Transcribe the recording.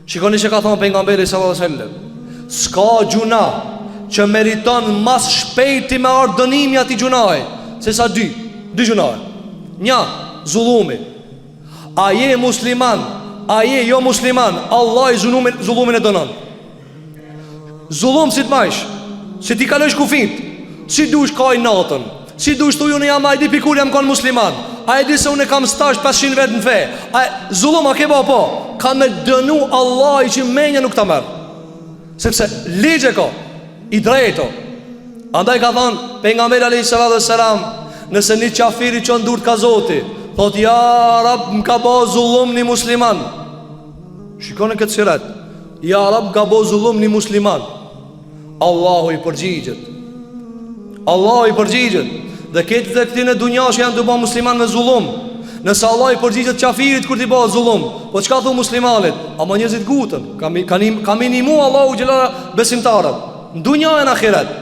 Shikoni që ka thonë pejgamberi sallallahu alaihi wasallam, s'ka gjuna që meriton mas shpejti me ardhënimi ati gjunaj se sa dy gjunaj. Një, zullumi. A je musliman, a je jo musliman, Allah i zullumin e dënon. Zullum si t'majsh, si ti kalojsh kufit, si dush kaj natën, si dush të unë jam a i di pikur jam kon musliman, a i di se unë kam stash 500 vetë në fe. Zullum a ke ba po, ka me dënu Allah i që menja nuk ta merë, sepse ligje ka i drejto. Andaj ka thonë pejgamberi alayhi salatu wassalam, nëse një qafiri që ndurt ka Zoti, thot ja Rab më ka bo zullum një musliman. Shikone këtë sirat, ja Rab ka bo zullum një musliman, Allahu i përgjigjet. Allahu i përgjigjet. Dhe këtë dhe këti në dunja që janë të bo musliman me zullum. Nëse Allah i përgjigjet qafirit kur t'i bo zullum, po qka thu muslimanit? Ama njëzit gutën, ka minimu Allahu gjelara besimtarët në dunja e në akhirat.